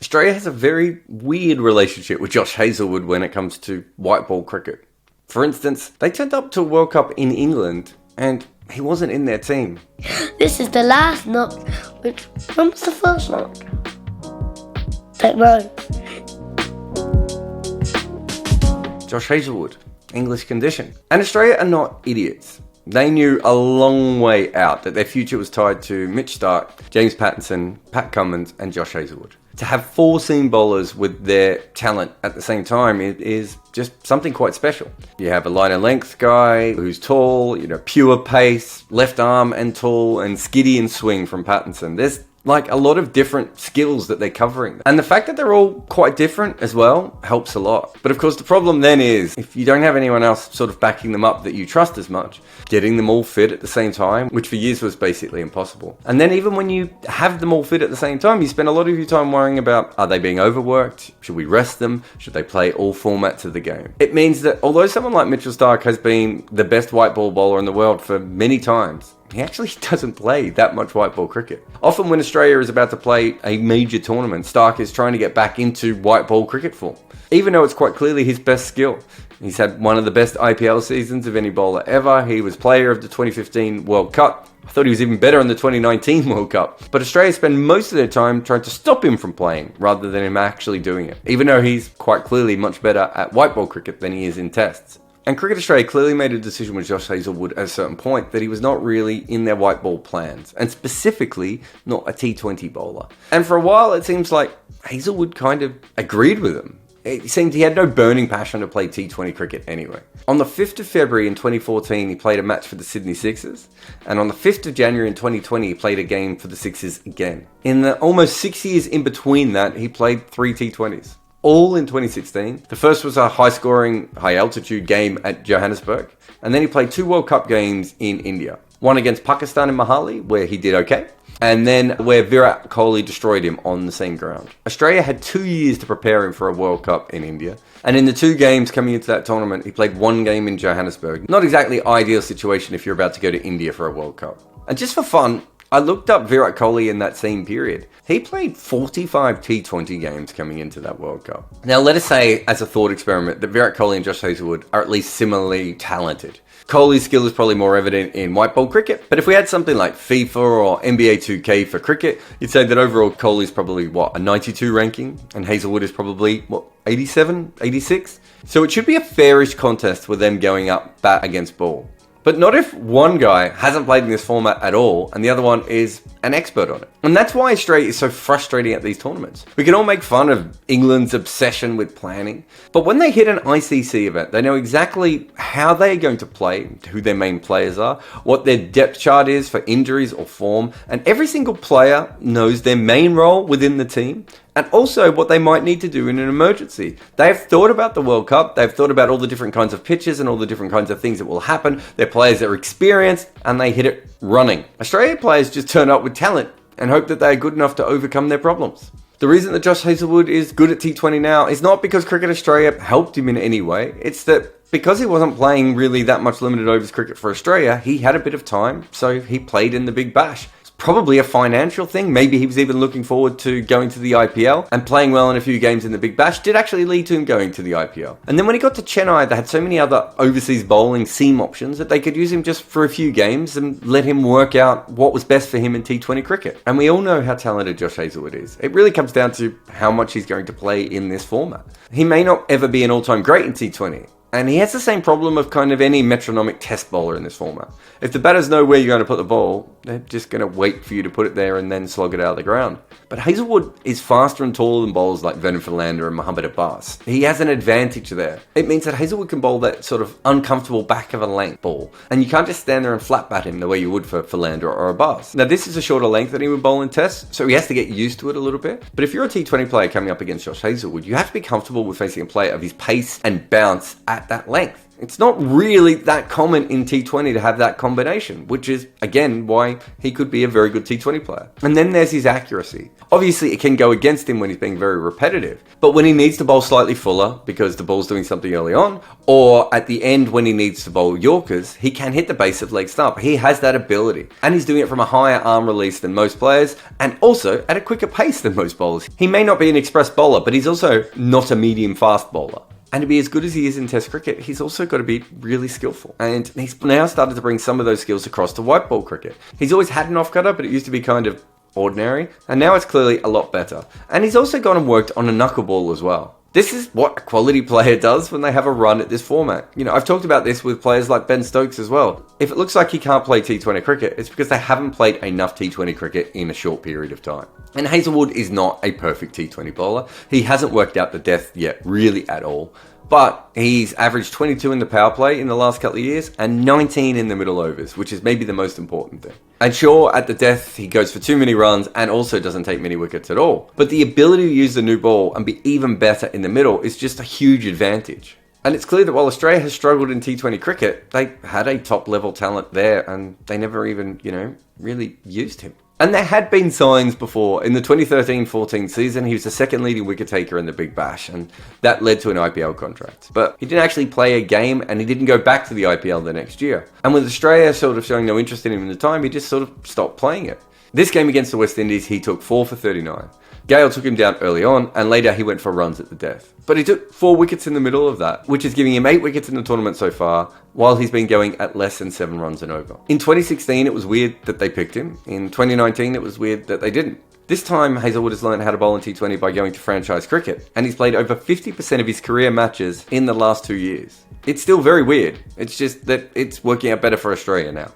Australia has a very weird relationship with Josh Hazlewood when it comes to white ball cricket. For instance, they turned up to a World Cup in England and he wasn't in their team. This is the last knock. When was the first knock? Don't know. Josh Hazlewood, English condition. And Australia are not idiots. They knew a long way out that their future was tied to Mitch Starc, James Pattinson, Pat Cummins and Josh Hazlewood. To have 4 seam bowlers with their talent at the same time is just something quite special. You have a line and length guy who's tall, pure pace, left arm and tall, and skiddy and swing from Pattinson. There's like a lot of different skills that they're covering. And the fact that they're all quite different as well helps a lot. But of course the problem then is, if you don't have anyone else sort of backing them up that you trust as much, getting them all fit at the same time, which for years was basically impossible. And then even when you have them all fit at the same time, you spend a lot of your time worrying about, are they being overworked? Should we rest them? Should they play all formats of the game? It means that although someone like Mitchell Starc has been the best white ball bowler in the world for many times, he actually doesn't play that much white ball cricket. Often when Australia is about to play a major tournament, Starc is trying to get back into white ball cricket form, even though it's quite clearly his best skill. He's had one of the best IPL seasons of any bowler ever. He was player of the 2015 World Cup. I thought he was even better in the 2019 World Cup. But Australia spend most of their time trying to stop him from playing rather than him actually doing it, even though he's quite clearly much better at white ball cricket than he is in tests. And Cricket Australia clearly made a decision with Josh Hazlewood at a certain point that he was not really in their white ball plans, and specifically not a T20 bowler. And for a while it seems like Hazlewood kind of agreed with him. It seemed he had no burning passion to play T20 cricket anyway. On the 5th of February in 2014 he played a match for the Sydney Sixers, and on the 5th of January in 2020 he played a game for the Sixers again. In the almost 6 years in between that, he played 3 T20s. All in 2016. The first was a high-scoring, high-altitude game at Johannesburg, and then he played 2 World Cup games in India. One against Pakistan in Mohali, where he did okay, and then where Virat Kohli destroyed him on the same ground. Australia had 2 years to prepare him for a World Cup in India, and in the 2 games coming into that tournament, he played 1 game in Johannesburg. Not exactly ideal situation if you're about to go to India for a World Cup. And just for fun, I looked up Virat Kohli in that same period. He played 45 T20 games coming into that World Cup. Now let us say, as a thought experiment, that Virat Kohli and Josh Hazlewood are at least similarly talented. Kohli's skill is probably more evident in white ball cricket, but if we had something like FIFA or NBA 2K for cricket, you'd say that overall Kohli's probably, a 92 ranking, and Hazlewood is probably, 87, 86? So it should be a fairish contest with them going up bat against ball. But not if one guy hasn't played in this format at all and the other one is an expert on it. And that's why Australia is so frustrating at these tournaments. We can all make fun of England's obsession with planning, but when they hit an ICC event, they know exactly how they are going to play, who their main players are, what their depth chart is for injuries or form, and every single player knows their main role within the team, and also what they might need to do in an emergency. They have thought about the World Cup, they've thought about all the different kinds of pitches and all the different kinds of things that will happen. They're players that are experienced and they hit it running. Australian players just turn up with talent and hope that they are good enough to overcome their problems. The reason that Josh Hazlewood is good at T20 now is not because Cricket Australia helped him in any way. It's that because he wasn't playing really that much limited overs cricket for Australia, he had a bit of time, so he played in the Big Bash. Probably a financial thing. Maybe he was even looking forward to going to the IPL, and playing well in a few games in the Big Bash did actually lead to him going to the IPL. And then when he got to Chennai, they had so many other overseas bowling seam options that they could use him just for a few games and let him work out what was best for him in T20 cricket. And we all know how talented Josh Hazlewood is. It really comes down to how much he's going to play in this format. He may not ever be an all-time great in T20, and he has the same problem of kind of any metronomic test bowler in this format. If the batters know where you're going to put the ball, they're just going to wait for you to put it there and then slog it out of the ground. But Hazlewood is faster and taller than bowlers like Vernon Philander and Mohammad Abbas. He has an advantage there. It means that Hazlewood can bowl that sort of uncomfortable back of a length ball, and you can't just stand there and flat bat him the way you would for Philander or Abbas. Now this is a shorter length than he would bowl in tests, so he has to get used to it a little bit. But if you're a T20 player coming up against Josh Hazlewood, you have to be comfortable with facing a player of his pace and bounce at at that length. It's not really that common in T20 to have that combination, which is, again, why he could be a very good T20 player. And then there's his accuracy. Obviously, it can go against him when he's being very repetitive, but when he needs to bowl slightly fuller because the ball's doing something early on, or at the end when he needs to bowl Yorkers, he can hit the base of leg stump. He has that ability, and he's doing it from a higher arm release than most players, and also at a quicker pace than most bowlers. He may not be an express bowler, but he's also not a medium fast bowler. And to be as good as he is in Test cricket, he's also got to be really skillful. And he's now started to bring some of those skills across to white ball cricket. He's always had an off-cutter, but it used to be kind of ordinary. And now it's clearly a lot better. And he's also gone and worked on a knuckleball as well. This is what a quality player does when they have a run at this format. You know, I've talked about this with players like Ben Stokes as well. If it looks like he can't play T20 cricket, it's because they haven't played enough T20 cricket in a short period of time. And Hazlewood is not a perfect T20 bowler. He hasn't worked out the depth yet, really at all. But he's averaged 22 in the power play in the last couple of years and 19 in the middle overs, which is maybe the most important thing. And sure, at the death, he goes for too many runs and also doesn't take many wickets at all. But the ability to use the new ball and be even better in the middle is just a huge advantage. And it's clear that while Australia has struggled in T20 cricket, they had a top level talent there and they never even, really used him. And there had been signs before. In the 2013-14 season, he was the second leading wicket taker in the Big Bash, and that led to an IPL contract. But he didn't actually play a game, and he didn't go back to the IPL the next year. And with Australia sort of showing no interest in him in the time, he just sort of stopped playing it. This game against the West Indies, he took 4 for 39. Gale took him down early on, and later he went for runs at the death. But he took 4 wickets in the middle of that, which is giving him 8 wickets in the tournament so far, while he's been going at less than 7 runs and over. In 2016, it was weird that they picked him. In 2019, it was weird that they didn't. This time, Hazlewood has learned how to bowl in T20 by going to franchise cricket, and he's played over 50% of his career matches in the last 2 years. It's still very weird. It's just that it's working out better for Australia now.